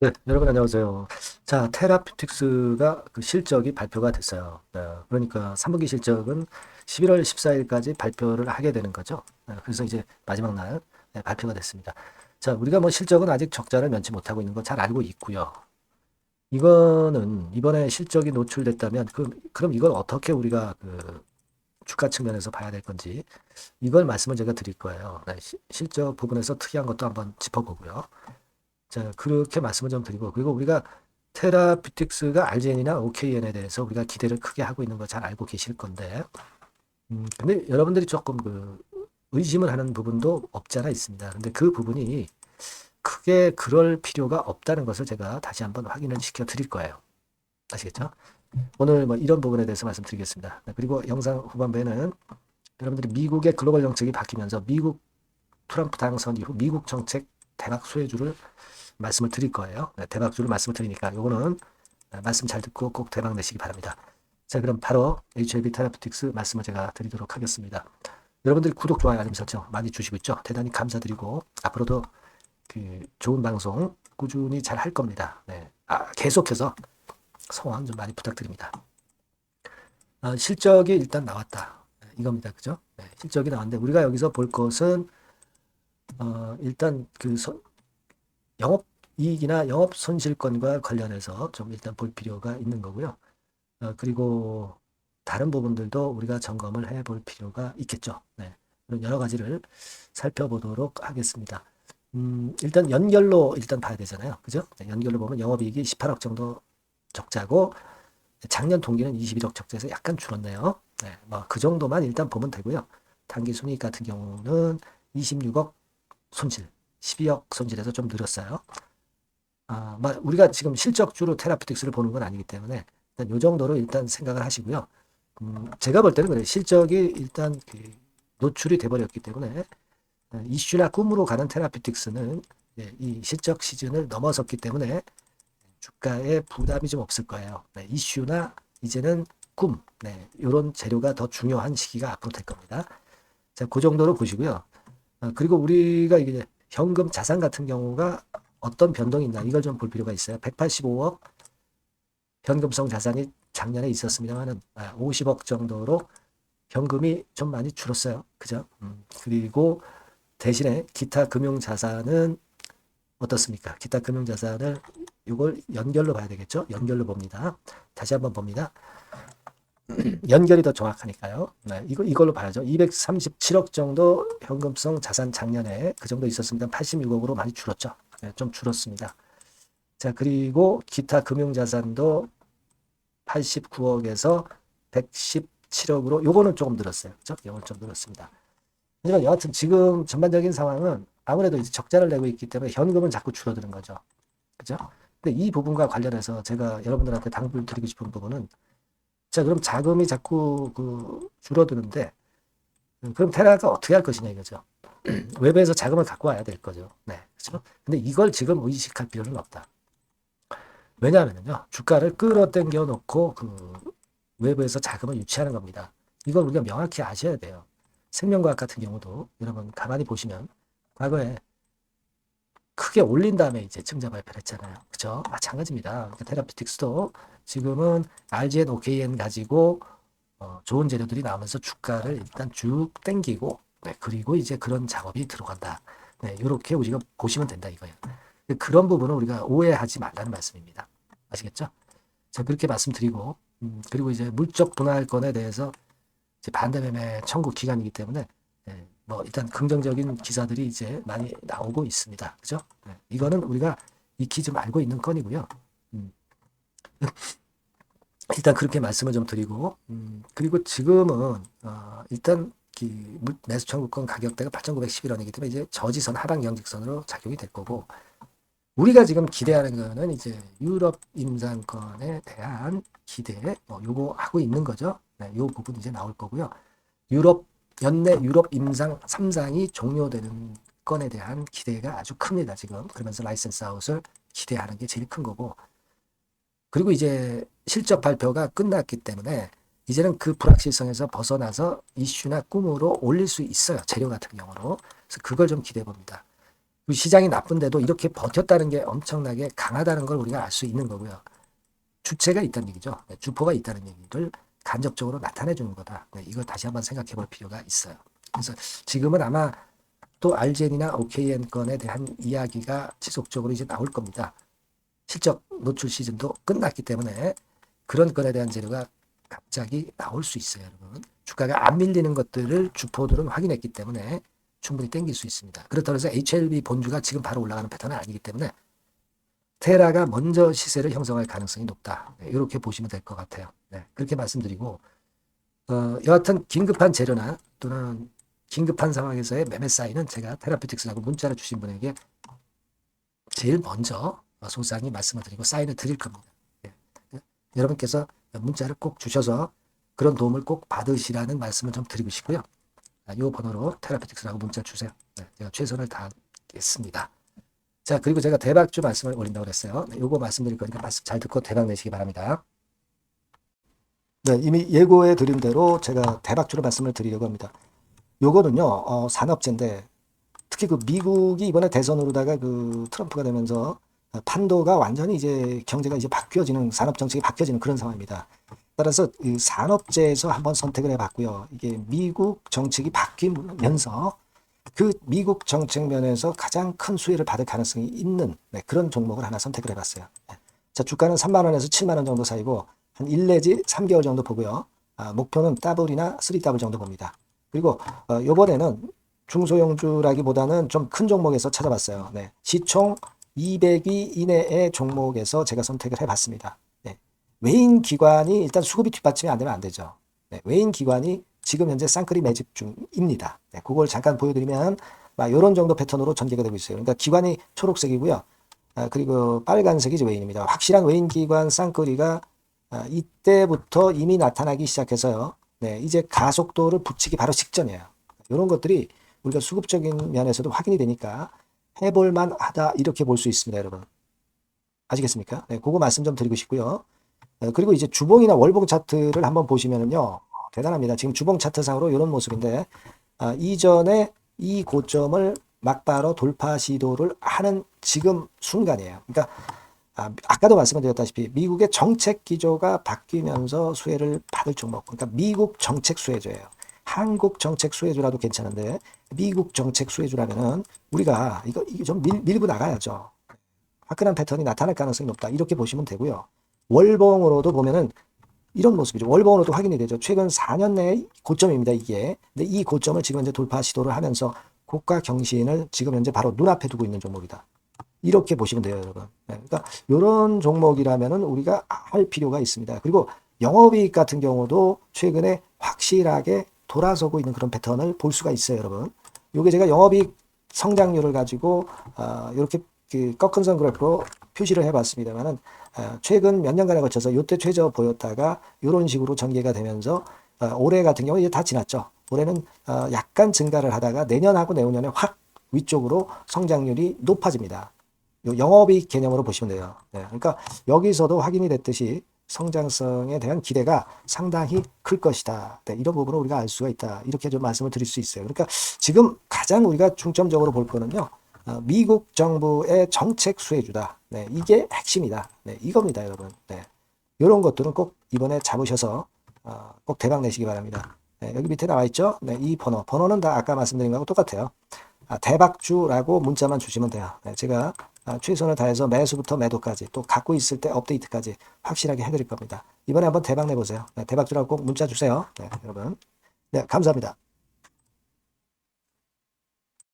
네, 여러분 안녕하세요. 자, 테라퓨틱스가 그 실적이 발표가 됐어요. 그러니까 3분기 실적은 11월 14일까지 발표를 하게 되는 거죠. 그래서 이제 마지막 날 발표가 됐습니다. 자, 우리가 뭐 실적은 아직 적자를 면치 못하고 있는 거 잘 알고 있고요. 이거는 이번에 실적이 노출됐다면 그럼 이걸 어떻게 우리가 그 주가 측면에서 봐야 될 건지 이걸 말씀을 제가 드릴 거예요. 실적 부분에서 특이한 것도 한번 짚어보고요. 자, 그렇게 말씀을 좀 드리고, 그리고 우리가 테라퓨틱스가 RGN이나 OKN에 대해서 우리가 기대를 크게 하고 있는 거 잘 알고 계실 건데, 근데 여러분들이 조금 의심을 하는 부분도 없지 않아 있습니다. 근데 그 부분이 크게 그럴 필요가 없다는 것을 제가 다시 한번 확인을 시켜 드릴 거예요. 아시겠죠? 오늘 뭐 이런 부분에 대해서 말씀드리겠습니다. 그리고 영상 후반부에는 여러분들이 미국의 글로벌 정책이 바뀌면서 미국 트럼프 당선 이후 미국 정책 대박 수혜주를 말씀을 드릴 거예요. 대박주를 말씀을 드리니까 요거는 말씀 잘 듣고 꼭 대박 내시기 바랍니다. 자, 그럼 바로 HLB 테라피틱스 말씀을 제가 드리도록 하겠습니다. 여러분들이 구독, 좋아요, 알림 설정 많이 주시고 있죠? 대단히 감사드리고 앞으로도 그 좋은 방송 꾸준히 잘 할 겁니다. 네. 계속해서 성원 좀 많이 부탁드립니다. 실적이 일단 나왔다. 이겁니다. 그죠? 네, 실적이 나왔는데 우리가 여기서 볼 것은 일단 영업 이익이나 영업 손실권과 관련해서 좀 일단 볼 필요가 있는 거고요. 그리고 다른 부분들도 우리가 점검을 해 볼 필요가 있겠죠. 네. 그런 여러 가지를 살펴보도록 하겠습니다. 일단 연결로 일단 봐야 되잖아요. 그죠? 네, 연결로 보면 영업이익이 18억 정도 적자고 작년 동기는 21억 적자에서 약간 줄었네요. 네, 뭐 그 정도만 일단 보면 되고요. 단기 순이익 같은 경우는 26억 손실, 12억 손실에서 좀 늘었어요. 우리가 지금 실적주로 테라퓨틱스를 보는 건 아니기 때문에 일단 요 정도로 일단 생각을 하시고요. 제가 볼 때는 그래요. 실적이 일단 노출이 돼버렸기 때문에 이슈나 꿈으로 가는 테라퓨틱스는 이 실적 시즌을 넘어섰기 때문에 주가에 부담이 좀 없을 거예요. 네, 이슈나 이제는 꿈, 네, 이런 재료가 더 중요한 시기가 앞으로 될 겁니다. 자, 그 정도로 보시고요. 그리고 우리가 이게 현금 자산 같은 경우가 어떤 변동이 있나 이걸 좀 볼 필요가 있어요. 185억 현금성 자산이 작년에 있었습니다만은 50억 정도로 현금이 좀 많이 줄었어요. 그죠? 그리고 대신에 기타 금융 자산은 어떻습니까? 기타 금융 자산을 이걸 연결로 봐야 되겠죠? 연결로 봅니다. 다시 한번 봅니다. 연결이 더 정확하니까요. 네, 이걸로 봐야죠. 237억 정도 현금성 자산 작년에 그 정도 있었습니다. 86억으로 많이 줄었죠. 네, 좀 줄었습니다. 자, 그리고 기타 금융자산도 89억에서 117억으로 요거는 조금 늘었어요. 그죠? 요거는 좀 늘었습니다. 하지만 여하튼 지금 전반적인 상황은 아무래도 이제 적자를 내고 있기 때문에 현금은 자꾸 줄어드는 거죠. 그죠? 근데 이 부분과 관련해서 제가 여러분들한테 당부를 드리고 싶은 부분은 자, 그럼 자금이 자꾸 줄어드는데 그럼 테라가 어떻게 할 것이냐 이거죠. 외부에서 자금을 갖고 와야 될 거죠. 네. 그렇죠? 근데 이걸 지금 의식할 필요는 없다. 왜냐하면요. 주가를 끌어당겨 놓고 외부에서 자금을 유치하는 겁니다. 이걸 우리가 명확히 아셔야 돼요. 생명과학 같은 경우도 여러분 가만히 보시면 과거에 크게 올린 다음에 이제 증자 발표를 했잖아요. 그죠? 마찬가지입니다. 그러니까 테라피틱스도 지금은 RGN, OKN 가지고 좋은 재료들이 나오면서 주가를 일단 쭉 땡기고 네, 그리고 이제 그런 작업이 들어간다. 네, 이렇게 우리가 보시면 된다 이거예요. 그런 부분은 우리가 오해하지 말라는 말씀입니다. 아시겠죠? 자, 그렇게 말씀드리고 그리고 이제 물적 분할권에 대해서 이제 반대매매 청구 기간이기 때문에 뭐 일단 긍정적인 기사들이 이제 많이 나오고 있습니다. 그죠? 이거는 우리가 익히 좀 알고 있는 건이고요. 음, 일단 그렇게 말씀을 좀 드리고 그리고 지금은 일단 매수 청구권 가격대가 8,911원이기 때문에 이제 저지선 하방 경직선으로 작용이 될 거고 우리가 지금 기대하는 거는 이제 유럽 임상권에 대한 기대 요거 하고 있는 거죠. 네, 요 부분 이제 나올 거고요. 유럽 연내 유럽 임상 3상이 종료되는 건에 대한 기대가 아주 큽니다. 지금 그러면서 라이센스 아웃을 기대하는 게 제일 큰 거고 그리고 이제 실적 발표가 끝났기 때문에 이제는 그 불확실성에서 벗어나서 이슈나 꿈으로 올릴 수 있어요. 재료 같은 경우로. 그래서 그걸 좀 기대해 봅니다. 그 시장이 나쁜데도 이렇게 버텼다는 게 엄청나게 강하다는 걸 우리가 알 수 있는 거고요. 주체가 있다는 얘기죠. 네, 주포가 있다는 얘기를 간접적으로 나타내 주는 거다. 네, 이걸 다시 한번 생각해 볼 필요가 있어요. 그래서 지금은 아마 또 알젠이나 OKN 건에 대한 이야기가 지속적으로 이제 나올 겁니다. 실적 노출 시즌도 끝났기 때문에 그런 건에 대한 재료가 갑자기 나올 수 있어요, 여러분. 주가가 안 밀리는 것들을 주포들은 확인했기 때문에 충분히 땡길 수 있습니다. 그렇다고 해서 HLB 본주가 지금 바로 올라가는 패턴은 아니기 때문에 테라가 먼저 시세를 형성할 가능성이 높다. 네, 이렇게 보시면 될 것 같아요. 네, 그렇게 말씀드리고 여하튼 긴급한 재료나 또는 긴급한 상황에서의 매매 사인은 제가 테라피틱스라고 문자를 주신 분에게 제일 먼저 소상히 말씀을 드리고 사인을 드릴 겁니다. 네. 여러분께서 문자를 꼭 주셔서 그런 도움을 꼭 받으시라는 말씀을 좀 드리고 싶고요. 이 번호로 테라피틱스라고 문자 주세요. 네, 제가 최선을 다하겠습니다. 자, 그리고 제가 대박주 말씀을 올린다고 그랬어요. 네, 요거 말씀드릴 거니까 말씀 잘 듣고 대박 내시기 바랍니다. 네, 이미 예고해 드린 대로 제가 대박주로 말씀을 드리려고 합니다. 요거는요, 산업재인데, 특히 그 미국이 이번에 대선으로다가 그 트럼프가 되면서 판도가 완전히 이제 경제가 이제 바뀌어지는, 산업 정책이 바뀌어지는 그런 상황입니다. 따라서 이 산업재에서 한번 선택을 해봤고요. 이게 미국 정책이 바뀌면서 그 미국 정책 면에서 가장 큰 수혜를 받을 가능성이 있는 그런 종목을 하나 선택을 해봤어요. 자, 주가는 3만 원에서 7만 원 정도 사이고 한 1 내지 3개월 정도 보고요. 목표는 더블이나 3더블 정도 봅니다. 그리고 이번에는 중소형주라기보다는 좀 큰 종목에서 찾아봤어요. 네, 시총 200위 이내의 종목에서 제가 선택을 해봤습니다. 네, 외인 기관이 일단 수급이 뒷받침이 안 되면 안 되죠. 네, 외인 기관이 지금 현재 쌍끌이 매집 중입니다. 네, 그걸 잠깐 보여드리면 이런 정도 패턴으로 전개가 되고 있어요. 그러니까 기관이 초록색이고요. 그리고 빨간색이 외인입니다. 확실한 외인 기관 쌍끌이가 이때부터 이미 나타나기 시작해서요. 네, 이제 가속도를 붙이기 바로 직전이에요. 이런 것들이 우리가 수급적인 면에서도 확인이 되니까 해볼만 하다 이렇게 볼 수 있습니다, 여러분. 아시겠습니까? 네, 그거 말씀 좀 드리고 싶고요. 그리고 이제 주봉이나 월봉 차트를 한번 보시면은요, 대단합니다. 지금 주봉 차트상으로 이런 모습인데 이전에 이 고점을 막바로 돌파 시도를 하는 지금 순간이에요. 그러니까 아까도 말씀드렸다시피 미국의 정책 기조가 바뀌면서 수혜를 받을 종목. 그러니까 미국 정책 수혜주예요. 한국 정책 수혜주라도 괜찮은데 미국 정책 수혜주라면은 우리가 이거 좀 밀고 나가야죠. 화끈한 패턴이 나타날 가능성이 높다. 이렇게 보시면 되고요. 월봉으로도 보면은 이런 모습이죠. 월봉으로도 확인이 되죠. 최근 4년 내의 고점입니다, 이게. 근데 이 고점을 지금 현재 돌파 시도를 하면서 고가 경신을 지금 현재 바로 눈앞에 두고 있는 종목이다. 이렇게 보시면 돼요, 여러분. 네, 그러니까 이런 종목이라면은 우리가 할 필요가 있습니다. 그리고 영업이익 같은 경우도 최근에 확실하게 돌아서고 있는 그런 패턴을 볼 수가 있어요, 여러분. 요게 제가 영업이익 성장률을 가지고 이렇게 그 꺾은 선 그래프로 표시를 해봤습니다만은 최근 몇 년간에 걸쳐서 요때 최저 보였다가 이런 식으로 전개가 되면서 올해 같은 경우 이제 다 지났죠. 올해는 약간 증가를 하다가 내년하고 내후년에 확 위쪽으로 성장률이 높아집니다. 요 영업이익 개념으로 보시면 돼요. 네, 그러니까 여기서도 확인이 됐듯이 성장성에 대한 기대가 상당히 클 것이다. 네, 이런 부분을 우리가 알 수가 있다. 이렇게 좀 말씀을 드릴 수 있어요. 그러니까 지금 가장 우리가 중점적으로 볼 거는요. 미국 정부의 정책 수혜주다. 네, 이게 핵심이다. 네, 이겁니다, 여러분. 네, 이런 것들은 꼭 이번에 잡으셔서 꼭 대박 내시기 바랍니다. 네, 여기 밑에 나와 있죠. 네, 이 번호는 다 아까 말씀드린 거하고 똑같아요. 대박주라고 문자만 주시면 돼요. 네, 제가 최선을 다해서 매수부터 매도까지 또 갖고 있을 때 업데이트까지 확실하게 해드릴 겁니다. 이번에 한번 대박 내보세요. 네, 대박주라고 꼭 문자 주세요. 네, 여러분. 네, 감사합니다.